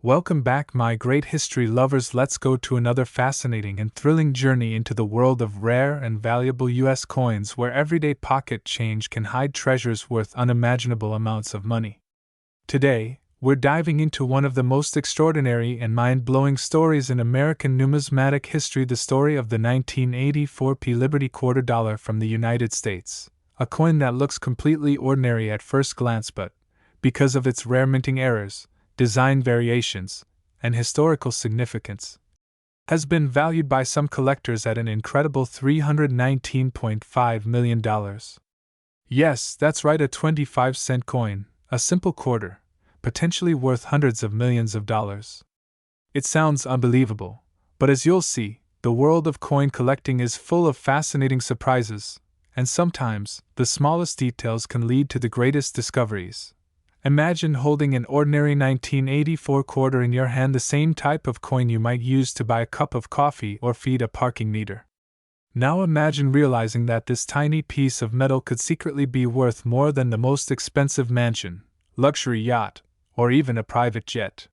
Welcome back, my great history lovers. Let's go to another fascinating and thrilling journey into the world of rare and valuable U.S. coins, where everyday pocket change can hide treasures worth unimaginable amounts of money. Today, we're diving into one of the most extraordinary and mind-blowing stories in American numismatic history, the story of the 1984 Liberty Quarter Dollar from the United States, a coin that looks completely ordinary at first glance, but, because of its rare minting errors, design variations, and historical significance, has been valued by some collectors at an incredible $319.5 million. Yes, that's right, a 25-cent coin, a simple quarter, potentially worth hundreds of millions of dollars. It sounds unbelievable, but as you'll see, the world of coin collecting is full of fascinating surprises, and sometimes the smallest details can lead to the greatest discoveries. Imagine holding an ordinary 1984 quarter in your hand, the same type of coin you might use to buy a cup of coffee or feed a parking meter. Now imagine realizing that this tiny piece of metal could secretly be worth more than the most expensive mansion, luxury yacht, or even a private jet.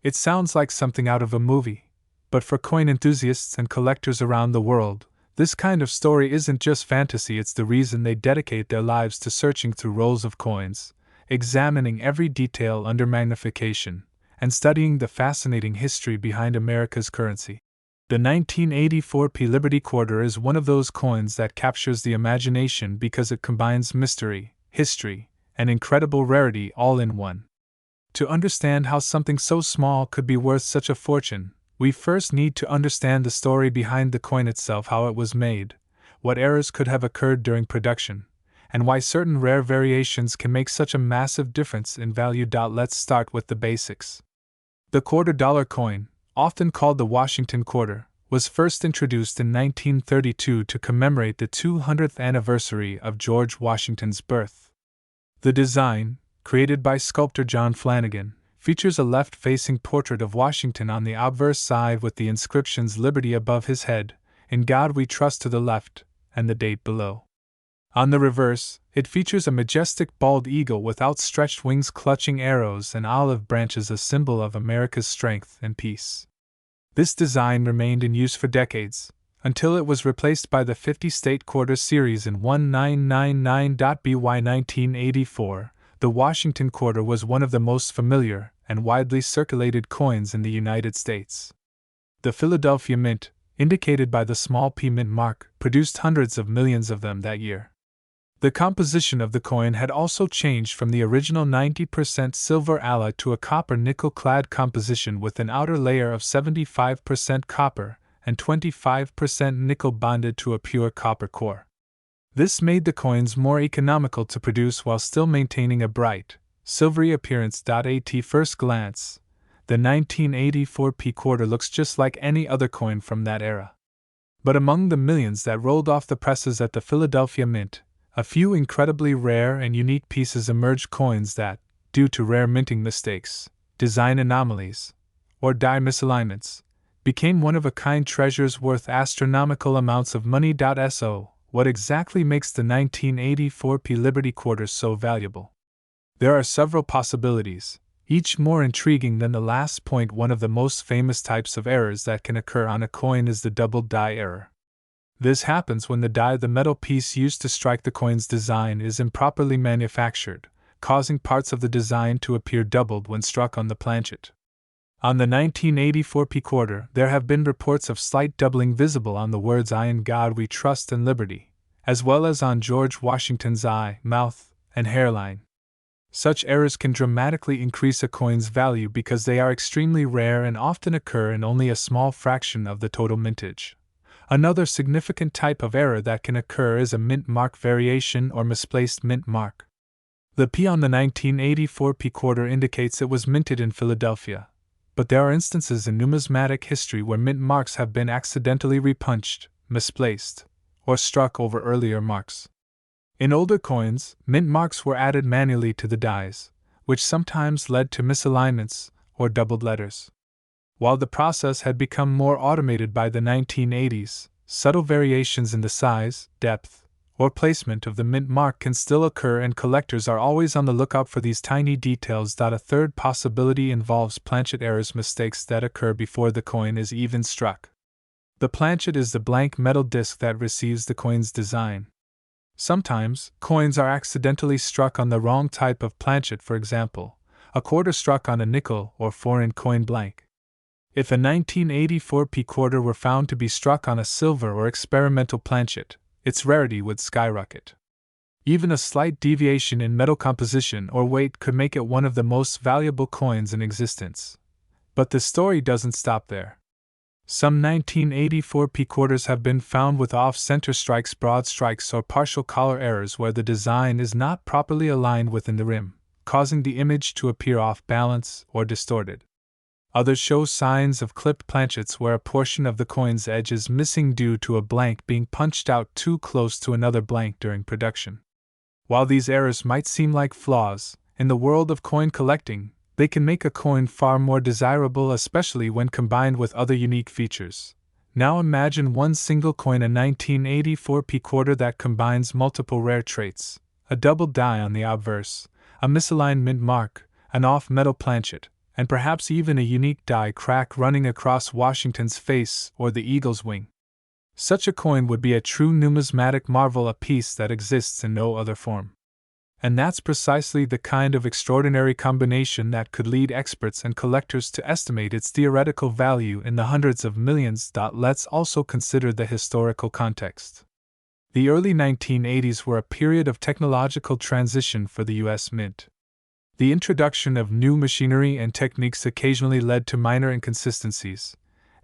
It sounds like something out of a movie, but for coin enthusiasts and collectors around the world, this kind of story isn't just fantasy. It's the reason they dedicate their lives to searching through rolls of coins, examining every detail under magnification, and studying the fascinating history behind America's currency. The 1984 Liberty Quarter is one of those coins that captures the imagination because it combines mystery, history, and incredible rarity all in one. To understand how something so small could be worth such a fortune, we first need to understand the story behind the coin itself, how it was made, what errors could have occurred during production, and why certain rare variations can make such a massive difference in value. Let's start with the basics. The $quarter coin, often called the Washington quarter, was first introduced in 1932 to commemorate the 200th anniversary of George Washington's birth. The design, created by sculptor John Flanagan, features a left-facing portrait of Washington on the obverse side with the inscriptions "Liberty" above his head, "In God We Trust" to the left, and the date below. On the reverse, it features a majestic bald eagle with outstretched wings clutching arrows and olive branches, a symbol of America's strength and peace. This design remained in use for decades, until it was replaced by the 50-state quarter series in 1999. By 1984, the Washington quarter was one of the most familiar and widely circulated coins in the United States. The Philadelphia Mint, indicated by the small P mint mark, produced hundreds of millions of them that year. The composition of the coin had also changed from the original 90% silver alloy to a copper nickel-clad composition with an outer layer of 75% copper and 25% nickel bonded to a pure copper core. This made the coins more economical to produce while still maintaining a bright, silvery appearance. At first glance, the 1984 quarter looks just like any other coin from that era. But among the millions that rolled off the presses at the Philadelphia Mint, a few incredibly rare and unique pieces emerged, coins that, due to rare minting mistakes, design anomalies, or die misalignments, became one-of-a-kind treasures worth astronomical amounts of money. So, what exactly makes the 1984 Liberty Quarter so valuable? There are several possibilities, each more intriguing than the last point. One of the most famous types of errors that can occur on a coin is the doubled die error. This happens when the die, the metal piece used to strike the coin's design, is improperly manufactured, causing parts of the design to appear doubled when struck on the planchet. On the 1984 quarter, there have been reports of slight doubling visible on the words "I in God We Trust" and "Liberty," as well as on George Washington's eye, mouth, and hairline. Such errors can dramatically increase a coin's value because they are extremely rare and often occur in only a small fraction of the total mintage. Another significant type of error that can occur is a mint mark variation or misplaced mint mark. The P on the 1984 quarter indicates it was minted in Philadelphia, but there are instances in numismatic history where mint marks have been accidentally repunched, misplaced, or struck over earlier marks. In older coins, mint marks were added manually to the dies, which sometimes led to misalignments or doubled letters. While the process had become more automated by the 1980s, subtle variations in the size, depth, or placement of the mint mark can still occur, and collectors are always on the lookout for these tiny details. A third possibility involves planchet errors, mistakes that occur before the coin is even struck. The planchet is the blank metal disc that receives the coin's design. Sometimes, coins are accidentally struck on the wrong type of planchet, for example, a quarter struck on a nickel or foreign coin blank. If a 1984 P quarter were found to be struck on a silver or experimental planchet, its rarity would skyrocket. Even a slight deviation in metal composition or weight could make it one of the most valuable coins in existence. But the story doesn't stop there. Some 1984 P quarters have been found with off-center strikes, broad strikes, or partial collar errors where the design is not properly aligned within the rim, causing the image to appear off balance or distorted. Others show signs of clipped planchets where a portion of the coin's edge is missing due to a blank being punched out too close to another blank during production. While these errors might seem like flaws, in the world of coin collecting, they can make a coin far more desirable, especially when combined with other unique features. Now imagine one single coin, a 1984 P quarter that combines multiple rare traits: a double die on the obverse, a misaligned mint mark, an off-metal planchet, and perhaps even a unique die crack running across Washington's face or the eagle's wing. Such a coin would be a true numismatic marvel, a piece that exists in no other form. And that's precisely the kind of extraordinary combination that could lead experts and collectors to estimate its theoretical value in the hundreds of millions. Let's also consider the historical context. The early 1980s were a period of technological transition for the U.S. Mint. The introduction of new machinery and techniques occasionally led to minor inconsistencies,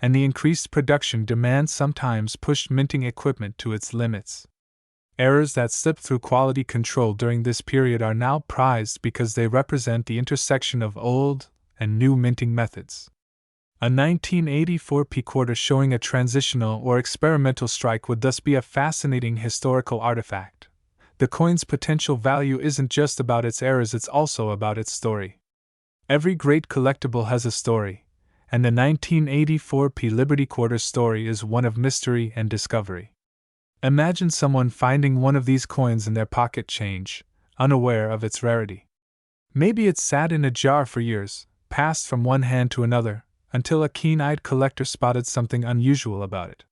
and the increased production demand sometimes pushed minting equipment to its limits. Errors that slipped through quality control during this period are now prized because they represent the intersection of old and new minting methods. A 1984 P quarter showing a transitional or experimental strike would thus be a fascinating historical artifact. The coin's potential value isn't just about its errors, it's also about its story. Every great collectible has a story, and the 1984 P Liberty Quarter story is one of mystery and discovery. Imagine someone finding one of these coins in their pocket change, unaware of its rarity. Maybe it sat in a jar for years, passed from one hand to another, until a keen-eyed collector spotted something unusual about it.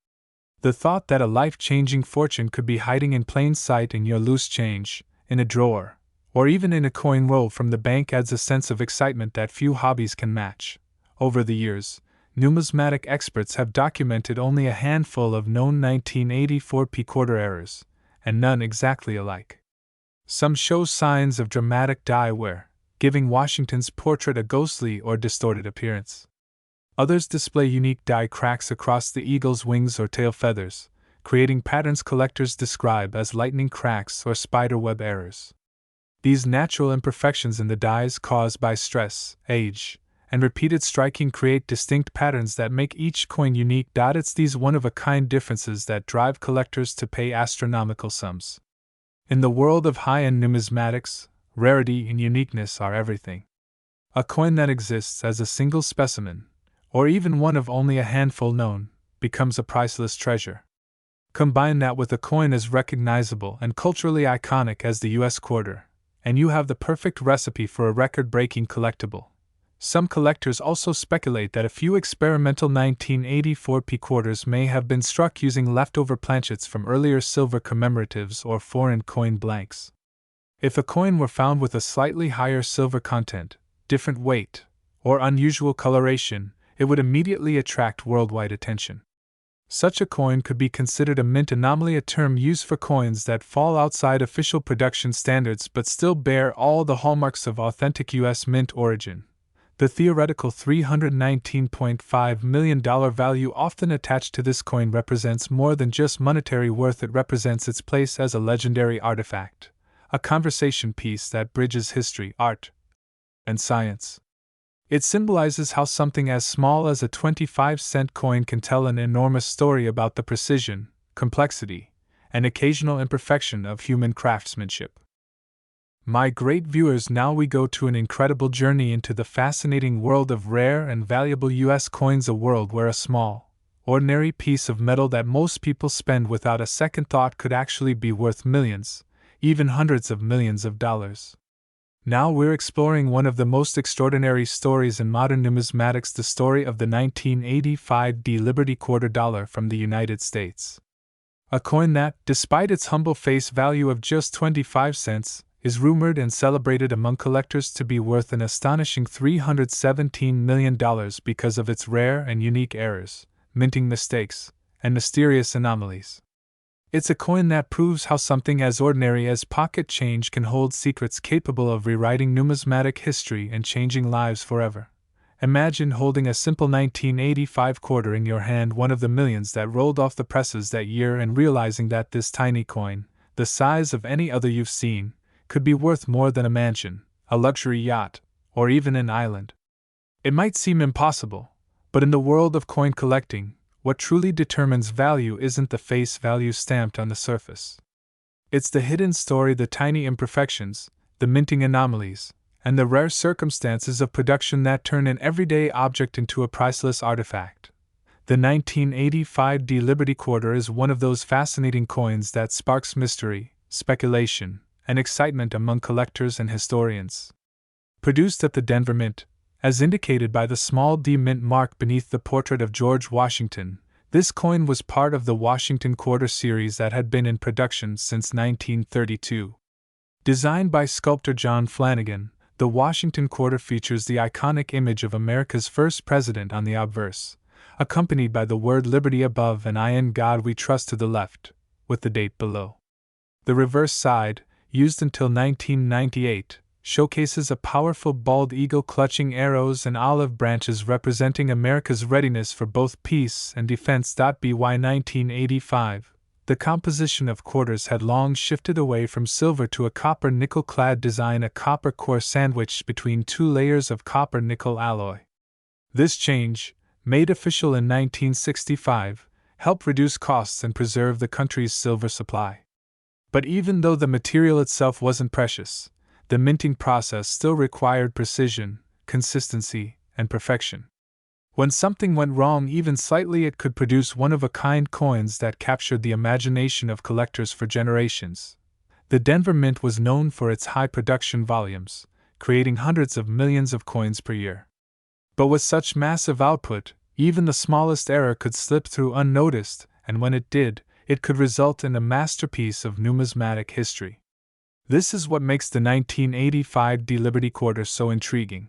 The thought that a life-changing fortune could be hiding in plain sight in your loose change, in a drawer, or even in a coin roll from the bank adds a sense of excitement that few hobbies can match. Over the years, numismatic experts have documented only a handful of known 1984 P quarter errors, and none exactly alike. Some show signs of dramatic die wear, giving Washington's portrait a ghostly or distorted appearance. Others display unique die cracks across the eagle's wings or tail feathers, creating patterns collectors describe as lightning cracks or spiderweb errors. These natural imperfections in the dies caused by stress, age, and repeated striking create distinct patterns that make each coin unique. It's these one-of-a-kind differences that drive collectors to pay astronomical sums. In the world of high-end numismatics, rarity and uniqueness are everything. A coin that exists as a single specimen, or even one of only a handful known, becomes a priceless treasure. Combine that with a coin as recognizable and culturally iconic as the U.S. quarter, and you have the perfect recipe for a record-breaking collectible. Some collectors also speculate that a few experimental 1984 P quarters may have been struck using leftover planchets from earlier silver commemoratives or foreign coin blanks. If a coin were found with a slightly higher silver content, different weight, or unusual coloration, it would immediately attract worldwide attention. Such a coin could be considered a mint anomaly, a term used for coins that fall outside official production standards but still bear all the hallmarks of authentic U.S. mint origin. The theoretical $319.5 million value often attached to this coin represents more than just monetary worth. It represents its place as a legendary artifact, a conversation piece that bridges history, art, and science. It symbolizes how something as small as a 25-cent coin can tell an enormous story about the precision, complexity, and occasional imperfection of human craftsmanship. My great viewers, now we go to an incredible journey into the fascinating world of rare and valuable U.S. coins, a world where a small, ordinary piece of metal that most people spend without a second thought could actually be worth millions, even hundreds of millions of dollars. Now we're exploring one of the most extraordinary stories in modern numismatics, the story of the 1985 D Liberty Quarter Dollar from the United States. A coin that, despite its humble face value of just 25 cents, is rumored and celebrated among collectors to be worth an astonishing $317 million because of its rare and unique errors, minting mistakes, and mysterious anomalies. It's a coin that proves how something as ordinary as pocket change can hold secrets capable of rewriting numismatic history and changing lives forever. Imagine holding a simple 1985 quarter in your hand, one of the millions that rolled off the presses that year, and realizing that this tiny coin, the size of any other you've seen, could be worth more than a mansion, a luxury yacht, or even an island. It might seem impossible, but in the world of coin collecting, what truly determines value isn't the face value stamped on the surface. It's the hidden story, the tiny imperfections, the minting anomalies, and the rare circumstances of production that turn an everyday object into a priceless artifact. The 1985 D Liberty Quarter is one of those fascinating coins that sparks mystery, speculation, and excitement among collectors and historians. Produced at the Denver Mint, as indicated by the small D mint mark beneath the portrait of George Washington, this coin was part of the Washington Quarter series that had been in production since 1932. Designed by sculptor John Flanagan, the Washington Quarter features the iconic image of America's first president on the obverse, accompanied by the word Liberty above and "I in God We Trust" to the left, with the date below. The reverse side, used until 1998, showcases a powerful bald eagle clutching arrows and olive branches representing America's readiness for both peace and defense. By 1985, the composition of quarters had long shifted away from silver to a copper nickel-clad design, a copper core sandwiched between two layers of copper-nickel alloy. This change, made official in 1965, helped reduce costs and preserve the country's silver supply. But even though the material itself wasn't precious, the minting process still required precision, consistency, and perfection. When something went wrong even slightly, it could produce one-of-a-kind coins that captured the imagination of collectors for generations. The Denver Mint was known for its high production volumes, creating hundreds of millions of coins per year. But with such massive output, even the smallest error could slip through unnoticed, and when it did, it could result in a masterpiece of numismatic history. This is what makes the 1985 D Liberty Quarter so intriguing.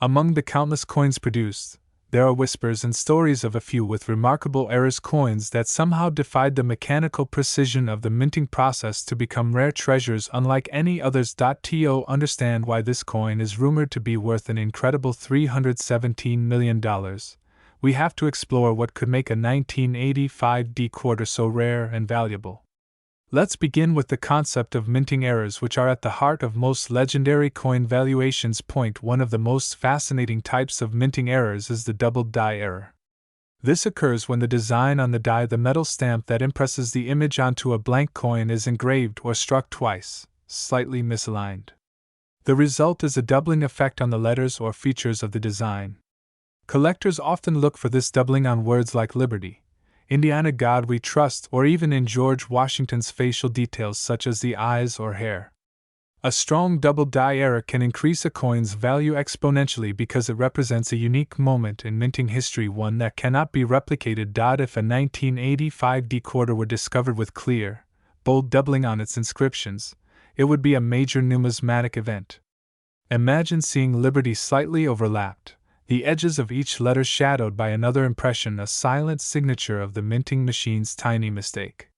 Among the countless coins produced, there are whispers and stories of a few with remarkable errors, coins that somehow defied the mechanical precision of the minting process to become rare treasures unlike any others. To understand why this coin is rumored to be worth an incredible $317 million, we have to explore what could make a 1985 D quarter so rare and valuable. Let's begin with the concept of minting errors, which are at the heart of most legendary coin valuations. One of the most fascinating types of minting errors is the doubled die error. This occurs when the design on the die, the metal stamp that impresses the image onto a blank coin, is engraved or struck twice, slightly misaligned. The result is a doubling effect on the letters or features of the design. Collectors often look for this doubling on words like Liberty, Indiana, God We Trust, or even in George Washington's facial details such as the eyes or hair. A strong double die error can increase a coin's value exponentially because it represents a unique moment in minting history, one that cannot be replicated. If a 1985 D quarter were discovered with clear, bold doubling on its inscriptions, it would be a major numismatic event. Imagine seeing Liberty slightly overlapped, the edges of each letter shadowed by another impression, a silent signature of the minting machine's tiny mistake.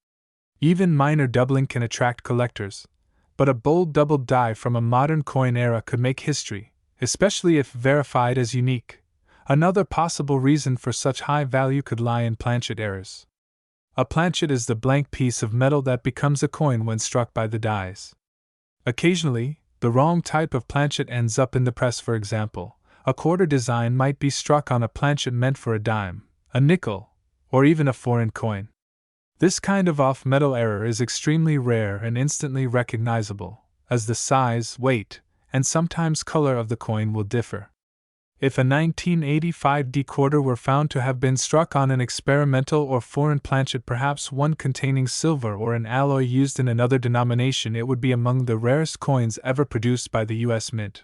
Even minor doubling can attract collectors, but a bold double die from a modern coin era could make history, especially if verified as unique. Another possible reason for such high value could lie in planchet errors. A planchet is the blank piece of metal that becomes a coin when struck by the dies. Occasionally, the wrong type of planchet ends up in the press. For example, a quarter design might be struck on a planchet meant for a dime, a nickel, or even a foreign coin. This kind of off-metal error is extremely rare and instantly recognizable, as the size, weight, and sometimes color of the coin will differ. If a 1985 D quarter were found to have been struck on an experimental or foreign planchet, perhaps one containing silver or an alloy used in another denomination, it would be among the rarest coins ever produced by the U.S. Mint.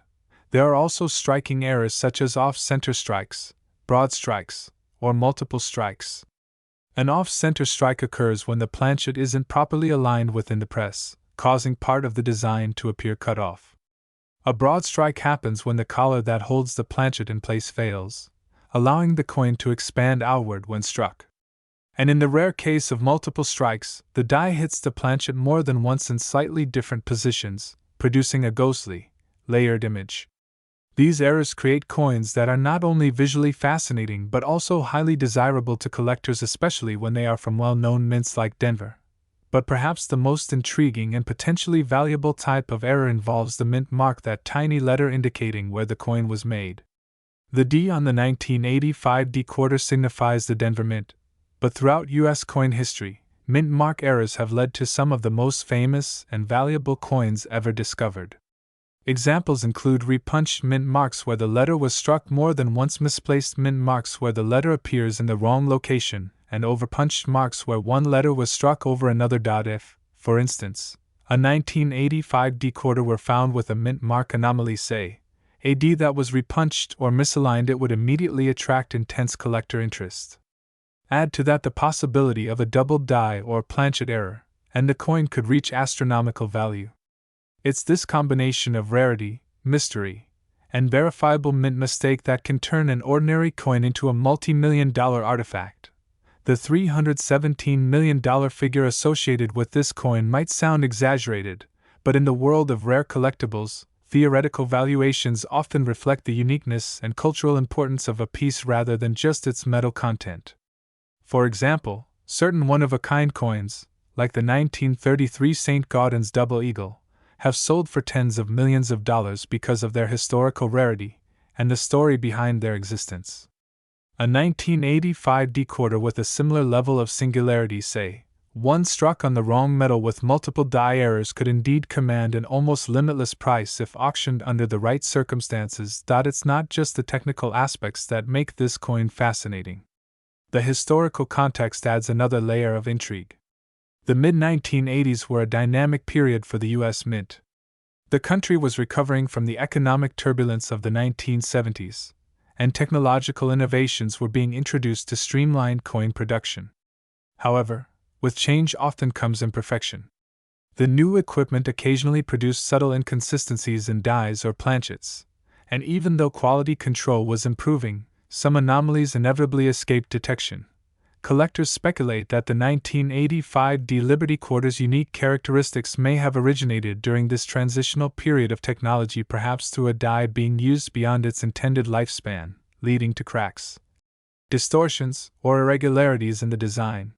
There are also striking errors such as off-center strikes, broad strikes, or multiple strikes. An off-center strike occurs when the planchet isn't properly aligned within the press, causing part of the design to appear cut off. A broad strike happens when the collar that holds the planchet in place fails, allowing the coin to expand outward when struck. And in the rare case of multiple strikes, the die hits the planchet more than once in slightly different positions, producing a ghostly, layered image. These errors create coins that are not only visually fascinating but also highly desirable to collectors, especially when they are from well-known mints like Denver. But perhaps the most intriguing and potentially valuable type of error involves the mint mark, that tiny letter indicating where the coin was made. The D on the 1985 D quarter signifies the Denver Mint, but throughout U.S. coin history, mint mark errors have led to some of the most famous and valuable coins ever discovered. Examples include repunched mint marks where the letter was struck more than once, misplaced mint marks where the letter appears in the wrong location, and overpunched marks where one letter was struck over another. If, for instance, a 1985 D quarter were found with a mint mark anomaly, say, a D that was repunched or misaligned, it would immediately attract intense collector interest. Add to that the possibility of a double die or planchet error, and the coin could reach astronomical value. It's this combination of rarity, mystery, and verifiable mint mistake that can turn an ordinary coin into a multi-million-dollar artifact. The $317 million figure associated with this coin might sound exaggerated, but in the world of rare collectibles, theoretical valuations often reflect the uniqueness and cultural importance of a piece rather than just its metal content. For example, certain one-of-a-kind coins, like the 1933 St. Gaudens Double Eagle, have sold for tens of millions of dollars because of their historical rarity and the story behind their existence. A 1985 D quarter with a similar level of singularity, say, one struck on the wrong metal with multiple die errors, could indeed command an almost limitless price if auctioned under the right circumstances. It's not just the technical aspects that make this coin fascinating. The historical context adds another layer of intrigue. The mid-1980s were a dynamic period for the U.S. Mint. The country was recovering from the economic turbulence of the 1970s, and technological innovations were being introduced to streamline coin production. However, with change often comes imperfection. The new equipment occasionally produced subtle inconsistencies in dies or planchets, and even though quality control was improving, some anomalies inevitably escaped detection. Collectors speculate that the 1985 D Liberty quarter's unique characteristics may have originated during this transitional period of technology, perhaps through a die being used beyond its intended lifespan, leading to cracks, distortions, or irregularities in the design.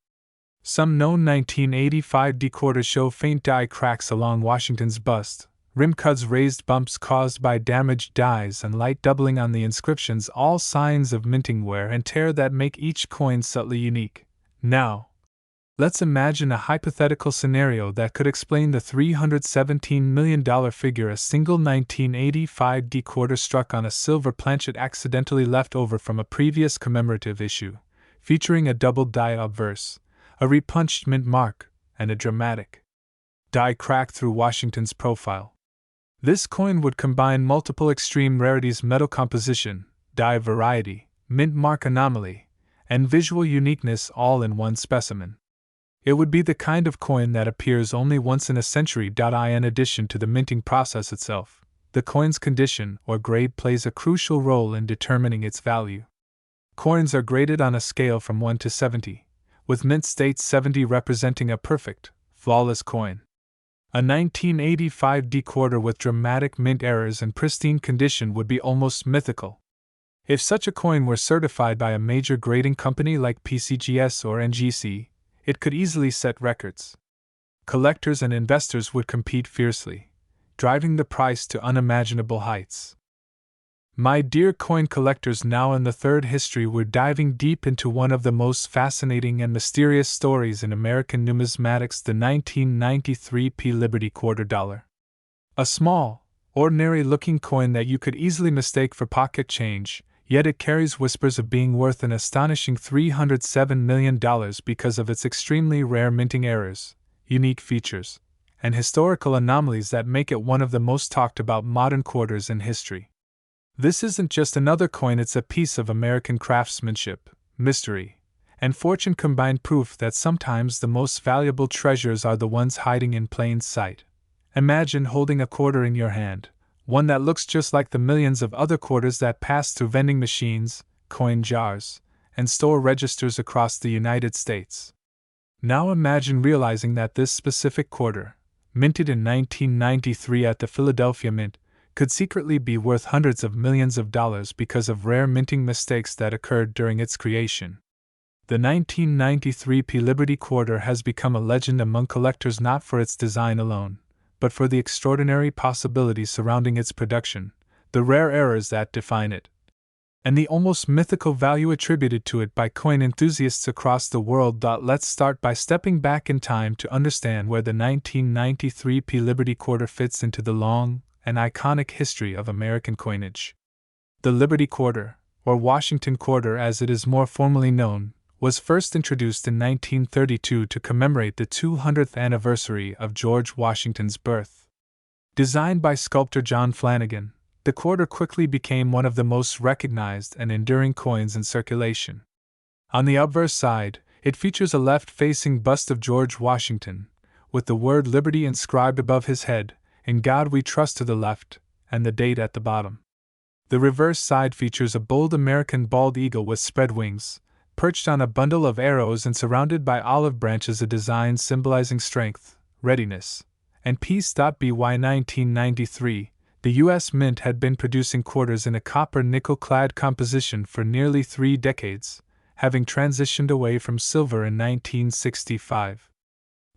Some known 1985 D quarters show faint die cracks along Washington's bust, rim cuts, raised bumps caused by damaged dies, and light doubling on the inscriptions, all signs of minting wear and tear that make each coin subtly unique. Now, let's imagine a hypothetical scenario that could explain the $317 million figure. A single 1985 D quarter struck on a silver planchet accidentally left over from a previous commemorative issue, featuring a double die obverse, a repunched mint mark, and a dramatic die crack through Washington's profile. This coin would combine multiple extreme rarities: metal composition, die variety, mint mark anomaly, and visual uniqueness, all in one specimen. It would be the kind of coin that appears only once in a century. In addition to the minting process itself, the coin's condition or grade plays a crucial role in determining its value. Coins are graded on a scale from 1 to 70, with mint state 70 representing a perfect, flawless coin. A 1985 D quarter with dramatic mint errors and pristine condition would be almost mythical. If such a coin were certified by a major grading company like PCGS or NGC, it could easily set records. Collectors and investors would compete fiercely, driving the price to unimaginable heights. My dear coin collectors, now in the third history, we're diving deep into one of the most fascinating and mysterious stories in American numismatics, the 1993 P Liberty quarter dollar. A small, ordinary-looking coin that you could easily mistake for pocket change, Yet it carries whispers of being worth an astonishing $307 million because of its extremely rare minting errors, unique features, and historical anomalies that make it one of the most talked about modern quarters in history. This isn't just another coin, it's a piece of American craftsmanship, mystery, and fortune combined, proof that sometimes the most valuable treasures are the ones hiding in plain sight. Imagine holding a quarter in your hand, one that looks just like the millions of other quarters that pass through vending machines, coin jars, and store registers across the United States. Now imagine realizing that this specific quarter, minted in 1993 at the Philadelphia Mint, could secretly be worth hundreds of millions of dollars because of rare minting mistakes that occurred during its creation. The 1993 P. Liberty Quarter has become a legend among collectors not for its design alone, but for the extraordinary possibilities surrounding its production, the rare errors that define it, and the almost mythical value attributed to it by coin enthusiasts across the world. Let's start by stepping back in time to understand where the 1993 P. Liberty Quarter fits into the long and iconic history of American coinage. The Liberty Quarter, or Washington Quarter as it is more formally known, was first introduced in 1932 to commemorate the 200th anniversary of George Washington's birth. Designed by sculptor John Flanagan, the quarter quickly became one of the most recognized and enduring coins in circulation. On the obverse side, it features a left-facing bust of George Washington, with the word Liberty inscribed above his head, "In God We Trust" to the left, and the date at the bottom. The reverse side features a bold American bald eagle with spread wings, perched on a bundle of arrows and surrounded by olive branches, a design symbolizing strength, readiness, and peace. By 1993, the U.S. Mint had been producing quarters in a copper nickel-clad composition for nearly 3 decades, having transitioned away from silver in 1965.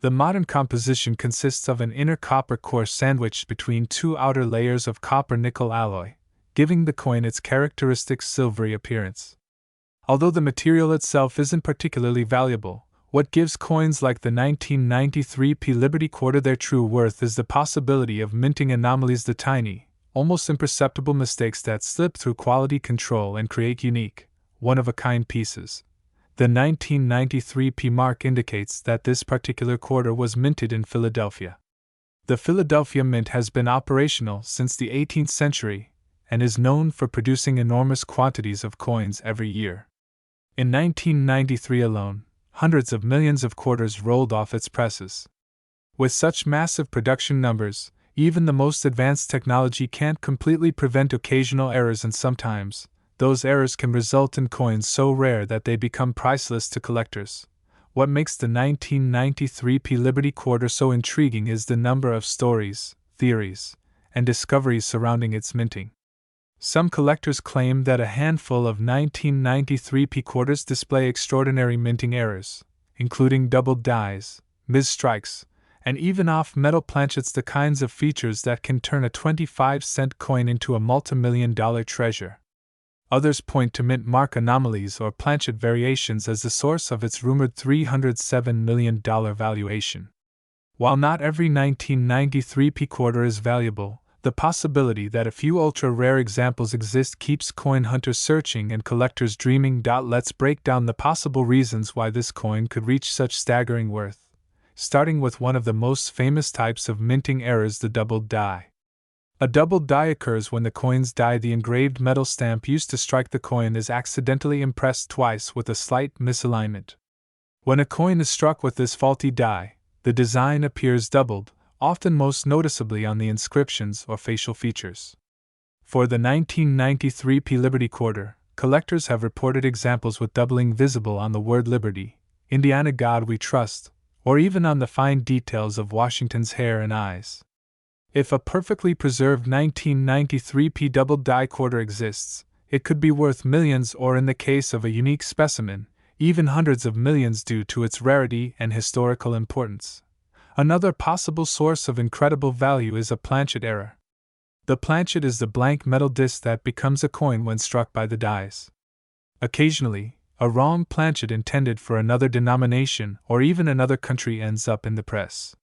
The modern composition consists of an inner copper core sandwiched between 2 outer layers of copper-nickel alloy, giving the coin its characteristic silvery appearance. Although the material itself isn't particularly valuable, what gives coins like the 1993 P. Liberty Quarter their true worth is the possibility of minting anomalies, the tiny, almost imperceptible mistakes that slip through quality control and create unique, one-of-a-kind pieces. The 1993 P mark indicates that this particular quarter was minted in Philadelphia. The Philadelphia Mint has been operational since the 18th century and is known for producing enormous quantities of coins every year. In 1993 alone, hundreds of millions of quarters rolled off its presses. With such massive production numbers, even the most advanced technology can't completely prevent occasional errors, and sometimes, those errors can result in coins so rare that they become priceless to collectors. What makes the 1993 P. Liberty Quarter so intriguing is the number of stories, theories, and discoveries surrounding its minting. Some collectors claim that a handful of 1993 P quarters display extraordinary minting errors, including doubled dies, mis-strikes, and even off-metal planchets, the kinds of features that can turn a 25-cent coin into a multi-million-dollar treasure. Others point to mint mark anomalies or planchet variations as the source of its rumored $307 million valuation. While not every 1993 P quarter is valuable, the possibility that a few ultra-rare examples exist keeps coin hunters searching and collectors dreaming. Let's break down the possible reasons why this coin could reach such staggering worth, starting with one of the most famous types of minting errors, the doubled die. A doubled die occurs when the coin's die, the engraved metal stamp used to strike the coin, is accidentally impressed twice with a slight misalignment. When a coin is struck with this faulty die, the design appears doubled, often most noticeably on the inscriptions or facial features. For the 1993 P. Liberty Quarter, collectors have reported examples with doubling visible on the word Liberty, Indiana God We Trust, or even on the fine details of Washington's hair and eyes. If a perfectly preserved 1993 P doubled die quarter exists, it could be worth millions, or in the case of a unique specimen, even hundreds of millions due to its rarity and historical importance. Another possible source of incredible value is a planchet error. The planchet is the blank metal disc that becomes a coin when struck by the dies. Occasionally, a wrong planchet intended for another denomination or even another country ends up in the press.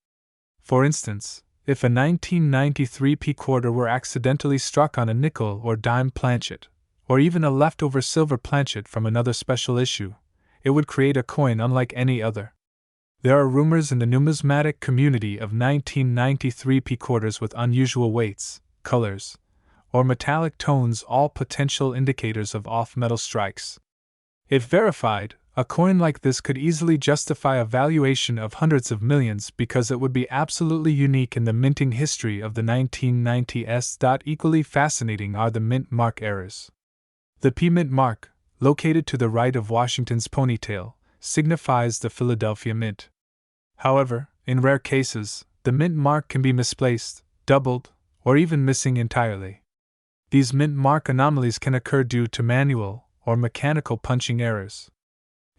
For instance, if a 1993 P quarter were accidentally struck on a nickel or dime planchet, or even a leftover silver planchet from another special issue, it would create a coin unlike any other. There are rumors in the numismatic community of 1993 P quarters with unusual weights, colors, or metallic tones, all potential indicators of off-metal strikes. If verified, a coin like this could easily justify a valuation of hundreds of millions because it would be absolutely unique in the minting history of the 1990s. Equally fascinating are the mint mark errors. The P Mint mark, located to the right of Washington's ponytail, signifies the Philadelphia Mint. However, in rare cases, the mint mark can be misplaced, doubled, or even missing entirely. These mint mark anomalies can occur due to manual or mechanical punching errors.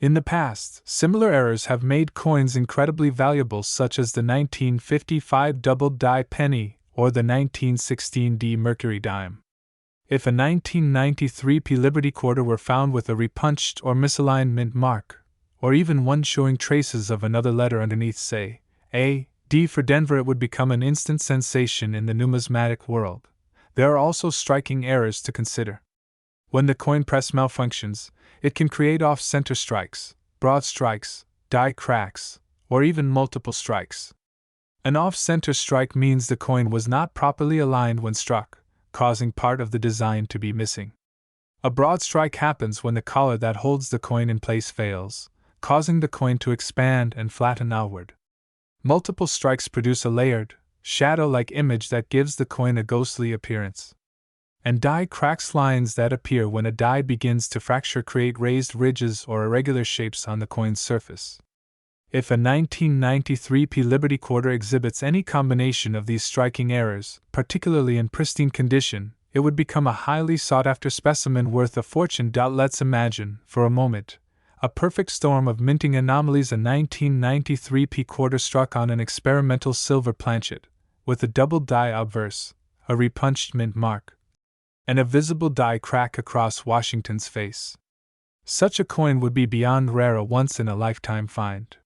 In the past, similar errors have made coins incredibly valuable, such as the 1955 double-die penny or the 1916 D Mercury dime. If a 1993 P Liberty quarter were found with a repunched or misaligned mint mark, or even one showing traces of another letter underneath, say, A, D for Denver, it would become an instant sensation in the numismatic world. There are also striking errors to consider. When the coin press malfunctions, it can create off-center strikes, broad strikes, die cracks, or even multiple strikes. An off-center strike means the coin was not properly aligned when struck, causing part of the design to be missing. A broad strike happens when the collar that holds the coin in place fails, causing the coin to expand and flatten outward. Multiple strikes produce a layered, shadow-like image that gives the coin a ghostly appearance. And die cracks, lines that appear when a die begins to fracture, create raised ridges or irregular shapes on the coin's surface. If a 1993 P Liberty quarter exhibits any combination of these striking errors, particularly in pristine condition, it would become a highly sought-after specimen worth a fortune. Let's imagine, for a moment, a perfect storm of minting anomalies. A 1993 P quarter struck on an experimental silver planchet, with a double die obverse, a repunched mint mark, and a visible die crack across Washington's face. Such a coin would be beyond rare, a once-in-a-lifetime find.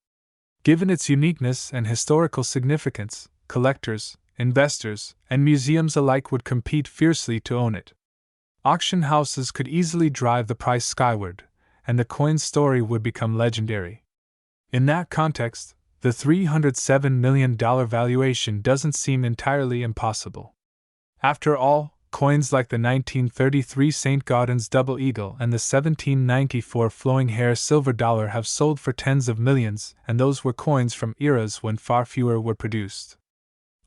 Given its uniqueness and historical significance, collectors, investors, and museums alike would compete fiercely to own it. Auction houses could easily drive the price skyward, and the coin's story would become legendary. In that context, the $307 million valuation doesn't seem entirely impossible. After all, coins like the 1933 St. Gaudens Double Eagle and the 1794 Flowing Hair Silver Dollar have sold for tens of millions, and those were coins from eras when far fewer were produced.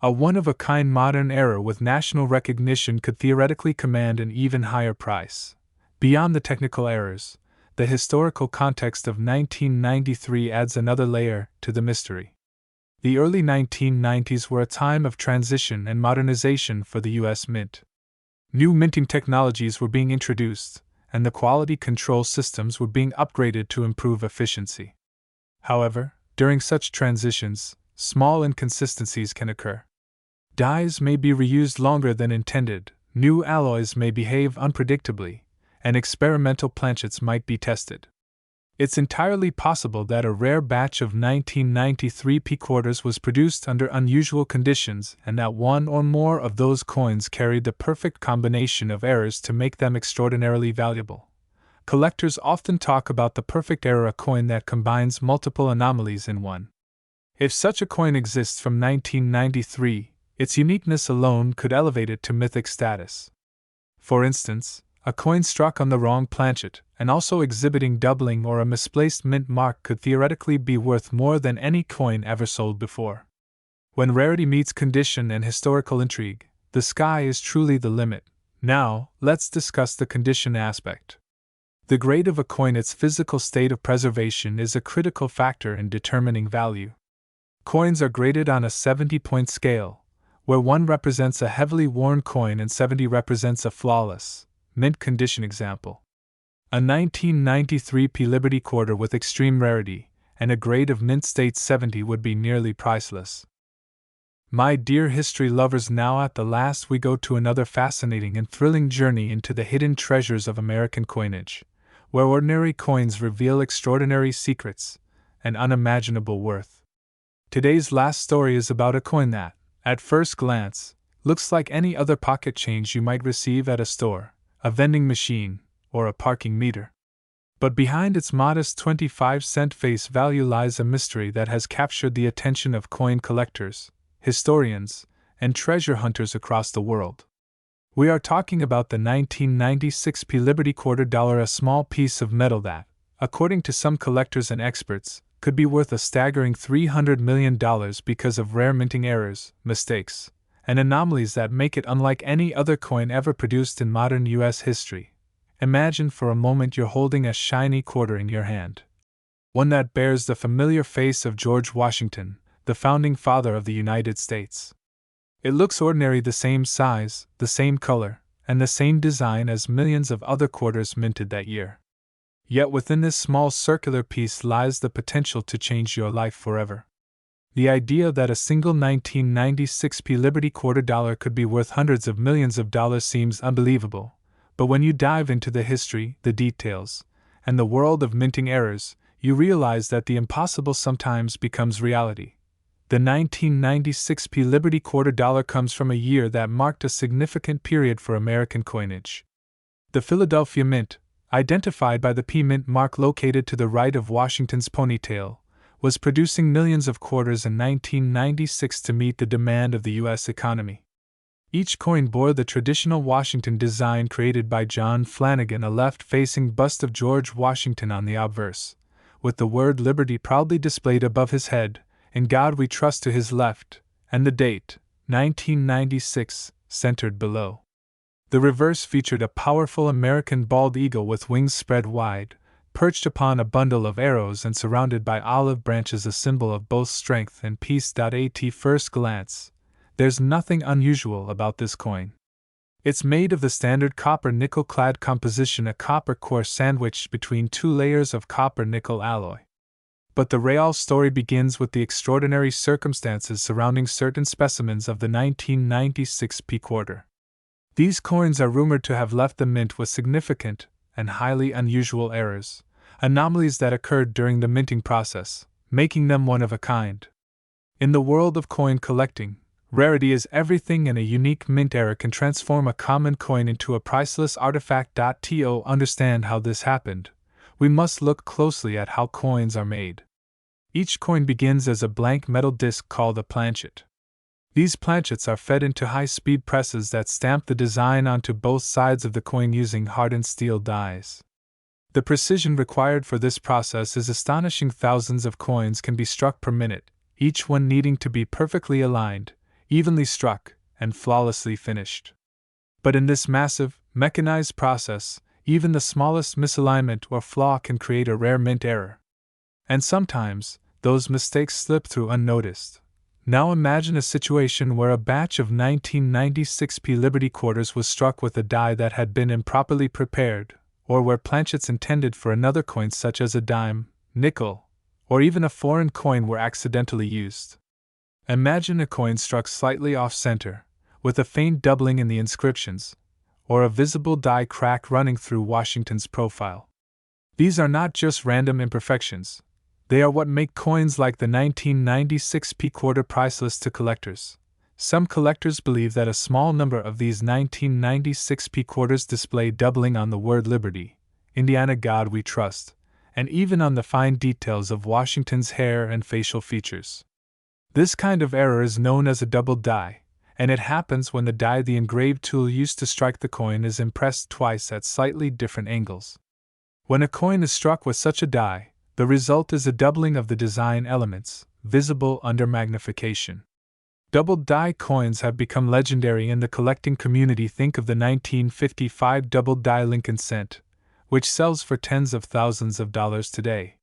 A one-of-a-kind modern era with national recognition could theoretically command an even higher price. Beyond the technical errors, the historical context of 1993 adds another layer to the mystery. The early 1990s were a time of transition and modernization for the U.S. Mint. New minting technologies were being introduced, and the quality control systems were being upgraded to improve efficiency. However, during such transitions, small inconsistencies can occur. Dies may be reused longer than intended, new alloys may behave unpredictably, and experimental planchets might be tested. It's entirely possible that a rare batch of 1993 P quarters was produced under unusual conditions and that one or more of those coins carried the perfect combination of errors to make them extraordinarily valuable. Collectors often talk about the perfect error, a coin that combines multiple anomalies in one. If such a coin exists from 1993, its uniqueness alone could elevate it to mythic status. For instance, a coin struck on the wrong planchet, and also exhibiting doubling or a misplaced mint mark, could theoretically be worth more than any coin ever sold before. When rarity meets condition and historical intrigue, the sky is truly the limit. Now, let's discuss the condition aspect. The grade of a coin, its physical state of preservation, is a critical factor in determining value. Coins are graded on a 70-point scale, where 1 represents a heavily worn coin and 70 represents a flawless, mint condition example. A 1993 P Liberty quarter with extreme rarity and a grade of mint state 70 would be nearly priceless. My dear history lovers, now at the last we go to another fascinating and thrilling journey into the hidden treasures of American coinage, where ordinary coins reveal extraordinary secrets and unimaginable worth. Today's last story is about a coin that, at first glance, looks like any other pocket change you might receive at a store, a vending machine, or a parking meter. But behind its modest 25-cent face value lies a mystery that has captured the attention of coin collectors, historians, and treasure hunters across the world. We are talking about the 1996 P Liberty Quarter Dollar, a small piece of metal that, according to some collectors and experts, could be worth a staggering $300 million because of rare minting errors, mistakes, and anomalies that make it unlike any other coin ever produced in modern U.S. history. Imagine for a moment you're holding a shiny quarter in your hand. One that bears the familiar face of George Washington, the founding father of the United States. It looks ordinary, the same size, the same color, and the same design as millions of other quarters minted that year. Yet within this small circular piece lies the potential to change your life forever. The idea that a single 1996 P Liberty Quarter Dollar could be worth hundreds of millions of dollars seems unbelievable, but when you dive into the history, the details, and the world of minting errors, you realize that the impossible sometimes becomes reality. The 1996 P Liberty Quarter Dollar comes from a year that marked a significant period for American coinage. The Philadelphia Mint, identified by the P Mint mark located to the right of Washington's ponytail, was producing millions of quarters in 1996 to meet the demand of the U.S. economy. Each coin bore the traditional Washington design created by John Flanagan, a left-facing bust of George Washington on the obverse, with the word Liberty proudly displayed above his head, "In God We Trust" to his left, and the date, 1996, centered below. The reverse featured a powerful American bald eagle with wings spread wide, perched upon a bundle of arrows and surrounded by olive branches, a symbol of both strength and peace. At first glance, there's nothing unusual about this coin. It's made of the standard copper-nickel clad composition, a copper core sandwiched between two layers of copper-nickel alloy. But the real story begins with the extraordinary circumstances surrounding certain specimens of the 1996 P quarter. These coins are rumored to have left the mint with significant and highly unusual errors, anomalies that occurred during the minting process, making them one of a kind. In the world of coin collecting, rarity is everything, and a unique mint error can transform a common coin into a priceless artifact. To understand how this happened, we must look closely at how coins are made. Each coin begins as a blank metal disc called a planchet. These planchets are fed into high-speed presses that stamp the design onto both sides of the coin using hardened steel dies. The precision required for this process is astonishing. Thousands of coins can be struck per minute, each one needing to be perfectly aligned, evenly struck, and flawlessly finished. But in this massive, mechanized process, even the smallest misalignment or flaw can create a rare mint error. And sometimes, those mistakes slip through unnoticed. Now imagine a situation where a batch of 1996 P Liberty quarters was struck with a die that had been improperly prepared, or where planchets intended for another coin such as a dime, nickel, or even a foreign coin were accidentally used. Imagine a coin struck slightly off-center, with a faint doubling in the inscriptions, or a visible die crack running through Washington's profile. These are not just random imperfections. They are what make coins like the 1996 P quarter priceless to collectors. Some collectors believe that a small number of these 1996 P quarters display doubling on the word Liberty, Indiana God We Trust, and even on the fine details of Washington's hair and facial features. This kind of error is known as a double die, and it happens when the die the engraved tool used to strike the coin is impressed twice at slightly different angles. When a coin is struck with such a die, the result is a doubling of the design elements, visible under magnification. Double die coins have become legendary in the collecting community. Think of the 1955 double die Lincoln cent, which sells for tens of thousands of dollars today.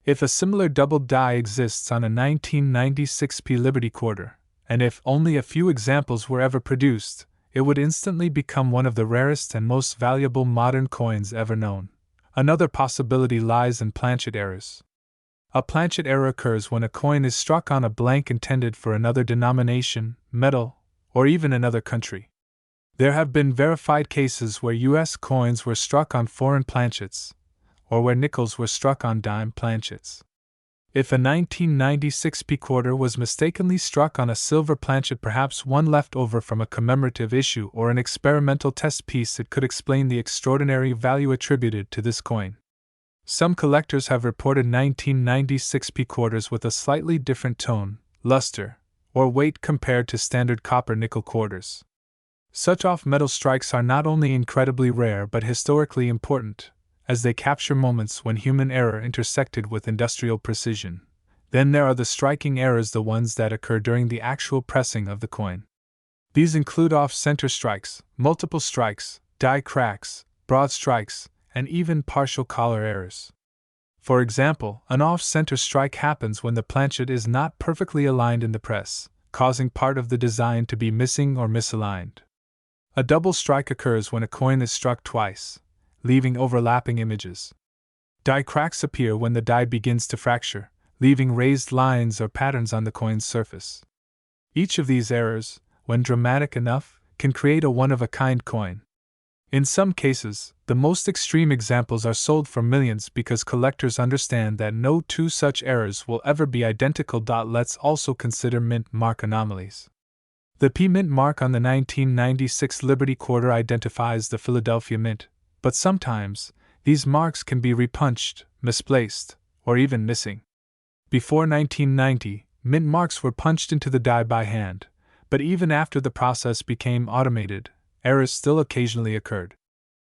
If a similar double die exists on a 1996 P Liberty quarter, and if only a few examples were ever produced, it would instantly become one of the rarest and most valuable modern coins ever known. Another possibility lies in planchet errors. A planchet error occurs when a coin is struck on a blank intended for another denomination, metal, or even another country. There have been verified cases where U.S. coins were struck on foreign planchets, or where nickels were struck on dime planchets. If a 1996 P quarter was mistakenly struck on a silver planchet, perhaps one left over from a commemorative issue or an experimental test piece, it could explain the extraordinary value attributed to this coin. Some collectors have reported 1996 P quarters with a slightly different tone, luster, or weight compared to standard copper-nickel quarters. Such off-metal strikes are not only incredibly rare but historically important, as they capture moments when human error intersected with industrial precision. Then there are the striking errors, the ones that occur during the actual pressing of the coin. These include off-center strikes, multiple strikes, die cracks, broad strikes, and even partial collar errors. For example, an off-center strike happens when the planchet is not perfectly aligned in the press, causing part of the design to be missing or misaligned. A double strike occurs when a coin is struck twice, leaving overlapping images. Die cracks appear when the die begins to fracture, leaving raised lines or patterns on the coin's surface. Each of these errors, when dramatic enough, can create a one-of-a-kind coin. In some cases, the most extreme examples are sold for millions because collectors understand that no two such errors will ever be identical. Let's also consider mint mark anomalies. The P Mint mark on the 1996 Liberty quarter identifies the Philadelphia Mint, but sometimes, these marks can be repunched, misplaced, or even missing. Before 1990, mint marks were punched into the die by hand, but even after the process became automated, errors still occasionally occurred.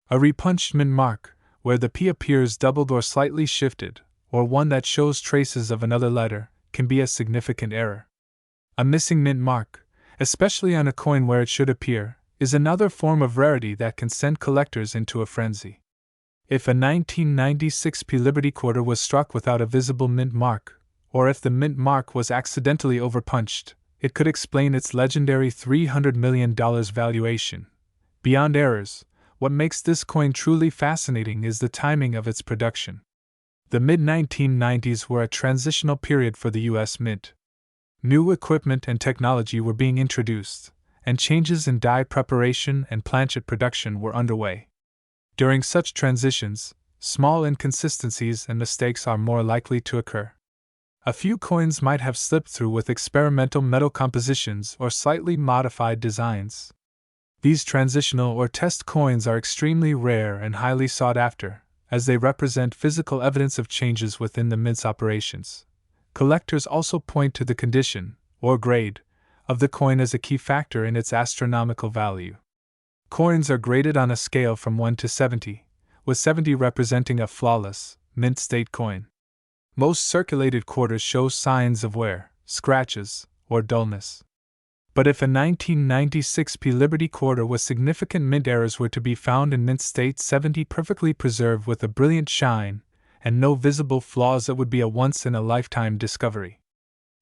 A repunched mint mark, where the P appears doubled or slightly shifted, or one that shows traces of another letter, can be a significant error. A missing mint mark, especially on a coin where it should appear, is another form of rarity that can send collectors into a frenzy. If a 1996 P Liberty quarter was struck without a visible mint mark, or if the mint mark was accidentally overpunched, it could explain its legendary $300 million valuation. Beyond errors, what makes this coin truly fascinating is the timing of its production. The mid-1990s were a transitional period for the U.S. Mint. New equipment and technology were being introduced, and changes in die preparation and planchet production were underway. During such transitions, small inconsistencies and mistakes are more likely to occur. A few coins might have slipped through with experimental metal compositions or slightly modified designs. These transitional or test coins are extremely rare and highly sought after, as they represent physical evidence of changes within the mint's operations. Collectors also point to the condition, or grade, of the coin as a key factor in its astronomical value. Coins are graded on a scale from 1 to 70, with 70 representing a flawless, mint state coin. Most circulated quarters show signs of wear, scratches, or dullness. But if a 1996 P Liberty quarter with significant mint errors were to be found in mint state 70 perfectly preserved with a brilliant shine, and no visible flaws, it would be a once-in-a-lifetime discovery.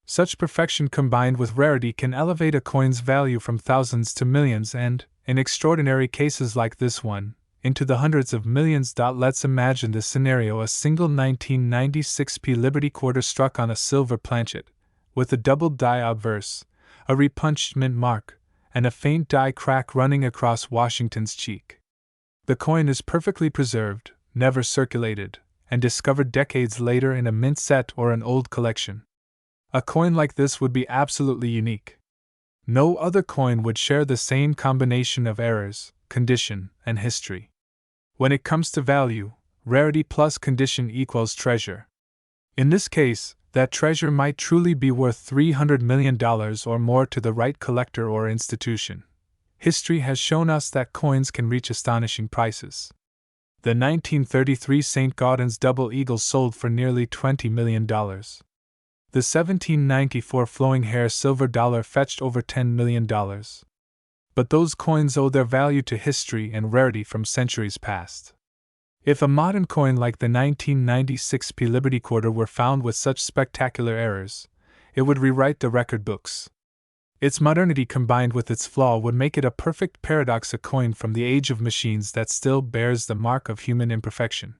Such perfection combined with rarity can elevate a coin's value from thousands to millions and, in extraordinary cases like this one, into the hundreds of millions. Let's imagine this scenario: a single 1996 P Liberty quarter struck on a silver planchet, with a doubled die obverse, a repunched mint mark, and a faint die crack running across Washington's cheek. The coin is perfectly preserved, never circulated, and discovered decades later in a mint set or an old collection. A coin like this would be absolutely unique. No other coin would share the same combination of errors, condition, and history. When it comes to value, rarity plus condition equals treasure. In this case, that treasure might truly be worth $300 million or more to the right collector or institution. History has shown us that coins can reach astonishing prices. The 1933 St. Gaudens Double Eagle sold for nearly $20 million. The 1794 Flowing Hair Silver Dollar fetched over $10 million. But those coins owe their value to history and rarity from centuries past. If a modern coin like the 1996 P Liberty quarter were found with such spectacular errors, it would rewrite the record books. Its modernity combined with its flaw would make it a perfect paradox, a coin from the age of machines that still bears the mark of human imperfection.